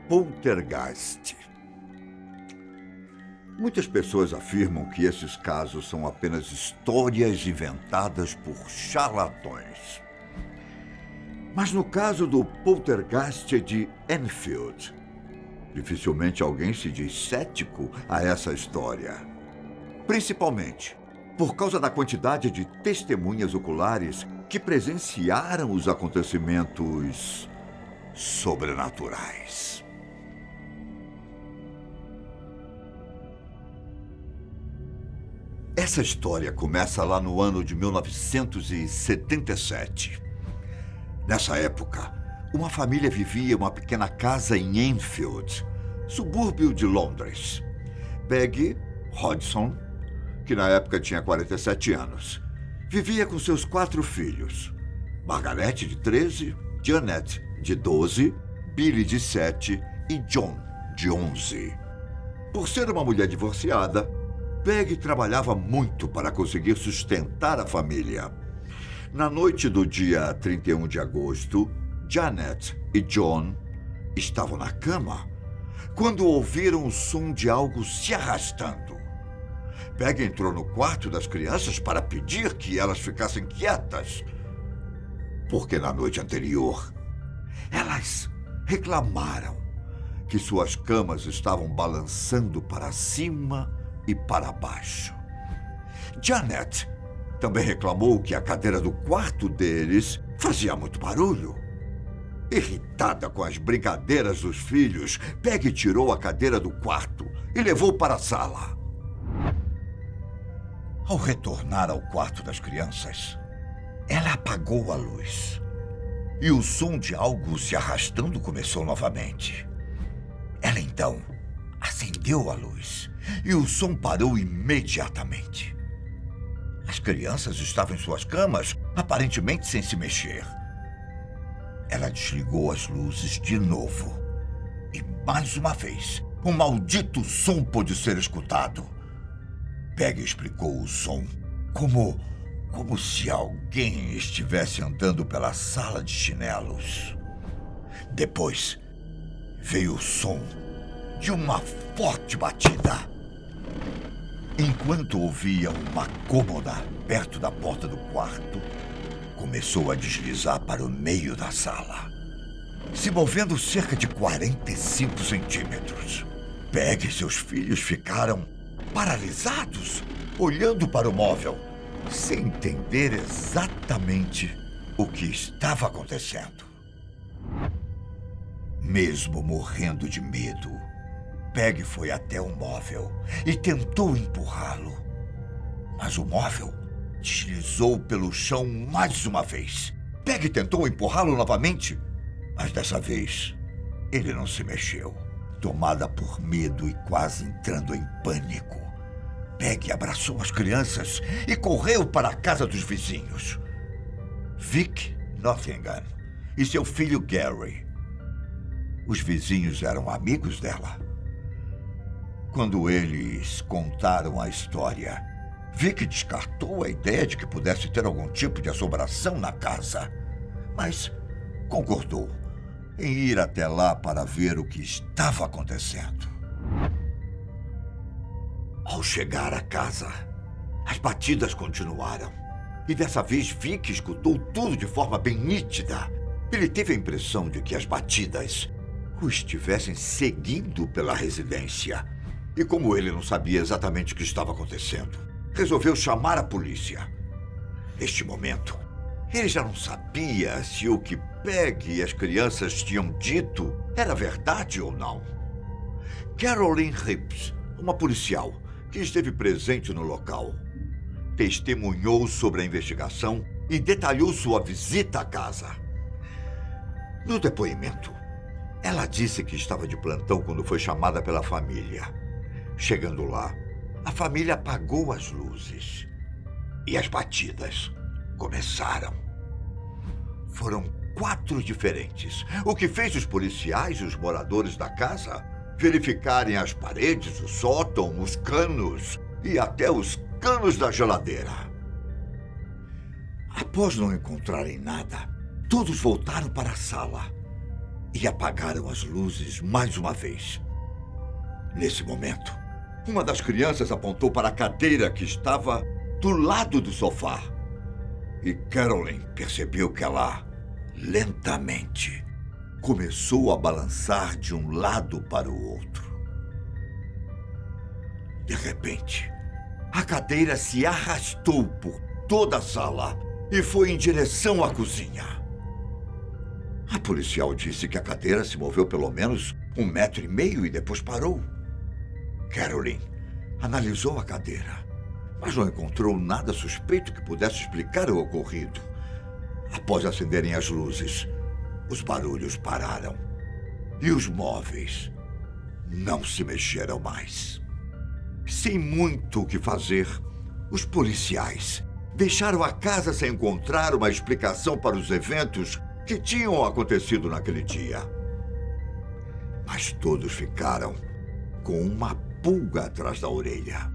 Poltergeist. Muitas pessoas afirmam que esses casos são apenas histórias inventadas por charlatões. Mas no caso do Poltergeist de Enfield, dificilmente alguém se diz cético a essa história. Principalmente por causa da quantidade de testemunhas oculares que presenciaram os acontecimentos sobrenaturais. Essa história começa lá no ano de 1977. Nessa época, uma família vivia em uma pequena casa em Enfield, subúrbio de Londres. Peggy Hodgson, que na época tinha 47 anos, vivia com seus 4 filhos. Margaret, de 13, Janet, de 12, Billy, de 7 e John, de 11. Por ser uma mulher divorciada, Peggy trabalhava muito para conseguir sustentar a família. Na noite do dia 31 de agosto, Janet e John estavam na cama quando ouviram o som de algo se arrastando. Peggy entrou no quarto das crianças para pedir que elas ficassem quietas, porque na noite anterior, elas reclamaram que suas camas estavam balançando para cima e para baixo. Janet também reclamou que a cadeira do quarto deles fazia muito barulho. Irritada com as brincadeiras dos filhos, Peggy tirou a cadeira do quarto e levou para a sala. Ao retornar ao quarto das crianças, ela apagou a luz e o som de algo se arrastando começou novamente. Ela então acendeu a luz e o som parou imediatamente. As crianças estavam em suas camas, aparentemente sem se mexer. Ela desligou as luzes de novo. E mais uma vez, um maldito som pôde ser escutado. Peggy explicou o som como se alguém estivesse andando pela sala de chinelos. Depois, veio o som de uma forte batida. Enquanto ouvia uma cômoda perto da porta do quarto, começou a deslizar para o meio da sala, se movendo cerca de 45 centímetros. Peggy e seus filhos ficaram paralisados, olhando para o móvel, sem entender exatamente o que estava acontecendo. Mesmo morrendo de medo, Peggy foi até o móvel e tentou empurrá-lo. Mas o móvel deslizou pelo chão mais uma vez. Peggy tentou empurrá-lo novamente, mas dessa vez ele não se mexeu. Tomada por medo e quase entrando em pânico, Peggy abraçou as crianças e correu para a casa dos vizinhos. Vic Nottingham e seu filho Gary. Os vizinhos eram amigos dela. Quando eles contaram a história, Vic descartou a ideia de que pudesse ter algum tipo de assombração na casa, mas concordou em ir até lá para ver o que estava acontecendo. Ao chegar à casa, as batidas continuaram. E dessa vez Vic escutou tudo de forma bem nítida. Ele teve a impressão de que as batidas o estivessem seguindo pela residência. E como ele não sabia exatamente o que estava acontecendo, resolveu chamar a polícia. Neste momento, ele já não sabia se o que Peggy e as crianças tinham dito era verdade ou não. Caroline Rips, uma policial que esteve presente no local, testemunhou sobre a investigação e detalhou sua visita à casa. No depoimento, ela disse que estava de plantão quando foi chamada pela família. Chegando lá, a família apagou as luzes e as batidas começaram. Foram 4 diferentes, o que fez os policiais e os moradores da casa verificarem as paredes, o sótão, os canos e até os canos da geladeira. Após não encontrarem nada, todos voltaram para a sala e apagaram as luzes mais uma vez. Nesse momento, uma das crianças apontou para a cadeira que estava do lado do sofá. E Carolyn percebeu que ela, lentamente, começou a balançar de um lado para o outro. De repente, a cadeira se arrastou por toda a sala e foi em direção à cozinha. A policial disse que a cadeira se moveu pelo menos 1,5 metro e depois parou. Carolyn analisou a cadeira, mas não encontrou nada suspeito que pudesse explicar o ocorrido. Após acenderem as luzes, os barulhos pararam e os móveis não se mexeram mais. Sem muito o que fazer, os policiais deixaram a casa sem encontrar uma explicação para os eventos que tinham acontecido naquele dia. Mas todos ficaram com uma pulga atrás da orelha,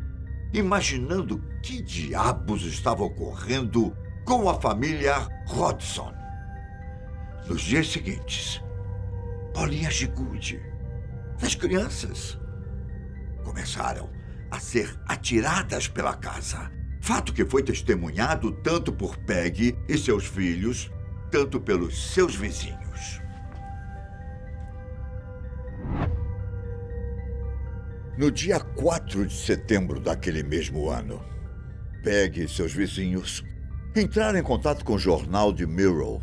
imaginando que diabos estava ocorrendo com a família Hodgson. Nos dias seguintes, bolinhas de gude das crianças começaram a ser atiradas pela casa. Fato que foi testemunhado tanto por Peggy e seus filhos, tanto pelos seus vizinhos. No dia 4 de setembro daquele mesmo ano, Peggy e seus vizinhos entraram em contato com o jornal de Mirror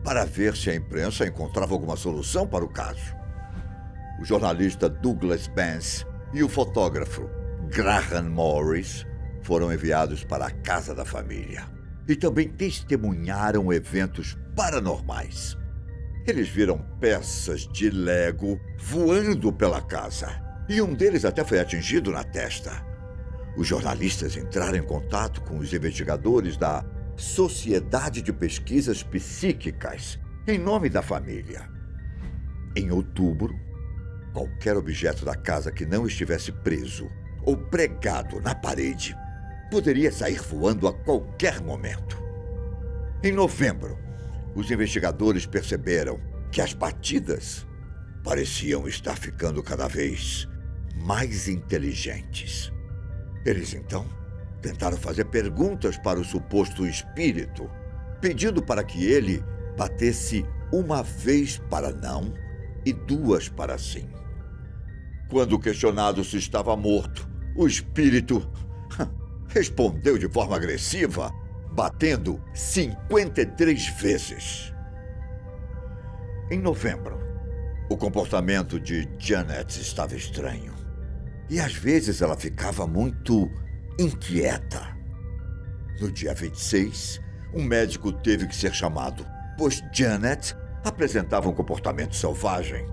para ver se a imprensa encontrava alguma solução para o caso. O jornalista Douglas Benz e o fotógrafo Graham Morris foram enviados para a casa da família e também testemunharam eventos paranormais. Eles viram peças de Lego voando pela casa e um deles até foi atingido na testa. Os jornalistas entraram em contato com os investigadores da Sociedade de Pesquisas Psíquicas em nome da família. Em outubro, qualquer objeto da casa que não estivesse preso ou pregado na parede poderia sair voando a qualquer momento. Em novembro, os investigadores perceberam que as batidas pareciam estar ficando cada vez mais inteligentes. Eles, então, tentaram fazer perguntas para o suposto espírito, pedindo para que ele batesse uma vez para não e 2 para sim. Quando questionado se estava morto, o espírito respondeu de forma agressiva, batendo 53 vezes. Em novembro, o comportamento de Janet estava estranho. E às vezes ela ficava muito inquieta. No dia 26, um médico teve que ser chamado, pois Janet apresentava um comportamento selvagem,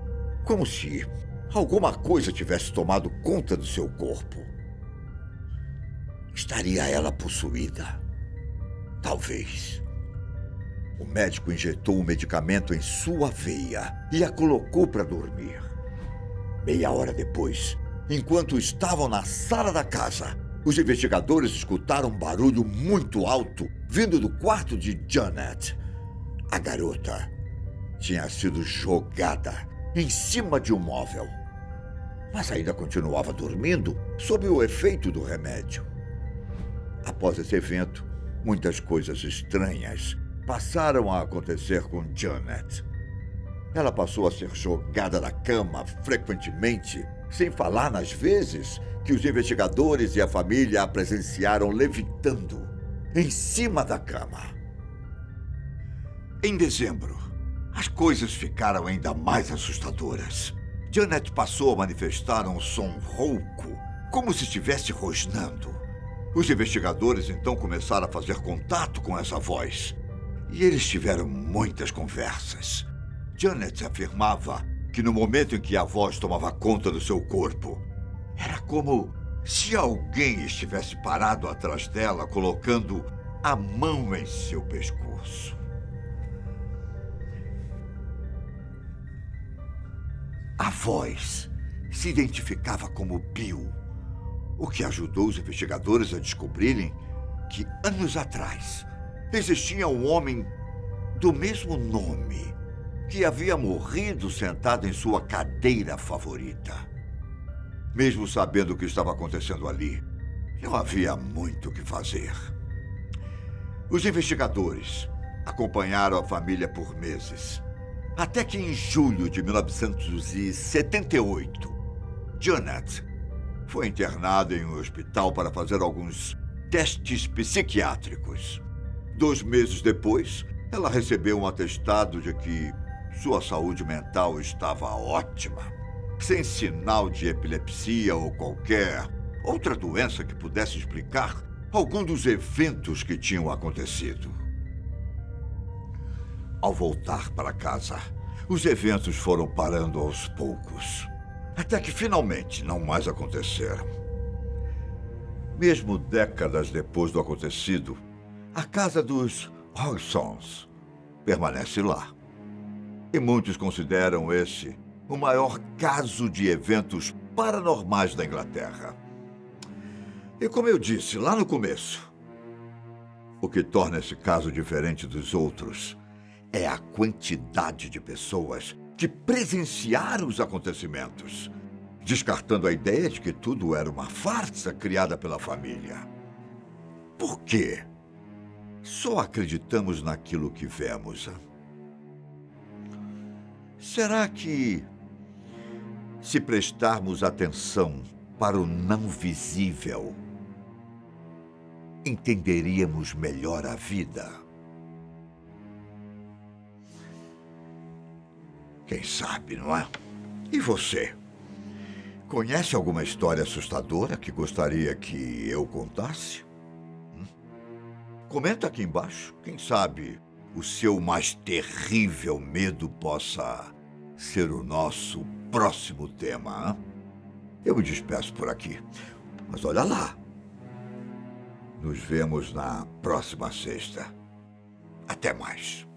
como se alguma coisa tivesse tomado conta do seu corpo. Estaria ela possuída? Talvez. O médico injetou o medicamento em sua veia e a colocou para dormir. Meia hora depois, enquanto estavam na sala da casa, os investigadores escutaram um barulho muito alto vindo do quarto de Janet. A garota tinha sido jogada em cima de um móvel, mas ainda continuava dormindo sob o efeito do remédio. Após esse evento, muitas coisas estranhas passaram a acontecer com Janet. Ela passou a ser jogada da cama frequentemente, sem falar nas vezes que os investigadores e a família a presenciaram levitando em cima da cama. Em dezembro, as coisas ficaram ainda mais assustadoras. Janet passou a manifestar um som rouco, como se estivesse rosnando. Os investigadores então começaram a fazer contato com essa voz. E eles tiveram muitas conversas. Janet afirmava que no momento em que a voz tomava conta do seu corpo, era como se alguém estivesse parado atrás dela, colocando a mão em seu pescoço. A voz se identificava como Bill, o que ajudou os investigadores a descobrirem que, anos atrás, existia um homem do mesmo nome que havia morrido sentado em sua cadeira favorita. Mesmo sabendo o que estava acontecendo ali, não havia muito o que fazer. Os investigadores acompanharam a família por meses, até que em julho de 1978, Janet foi internada em um hospital para fazer alguns testes psiquiátricos. 2 meses depois, ela recebeu um atestado de que sua saúde mental estava ótima, sem sinal de epilepsia ou qualquer outra doença que pudesse explicar algum dos eventos que tinham acontecido. Ao voltar para casa, os eventos foram parando aos poucos, até que finalmente não mais aconteceram. Mesmo décadas depois do acontecido, a casa dos Hodgsons permanece lá. E muitos consideram esse o maior caso de eventos paranormais da Inglaterra. E como eu disse lá no começo, o que torna esse caso diferente dos outros é a quantidade de pessoas que presenciaram os acontecimentos, descartando a ideia de que tudo era uma farsa criada pela família. Por quê? Só acreditamos naquilo que vemos. Será que, se prestarmos atenção para o não visível, entenderíamos melhor a vida? Quem sabe, não é? E você? Conhece alguma história assustadora que gostaria que eu contasse? Comenta aqui embaixo. Quem sabe o seu mais terrível medo possa ser o nosso próximo tema. Hein? Eu me despeço por aqui. Mas olha lá. Nos vemos na próxima sexta. Até mais.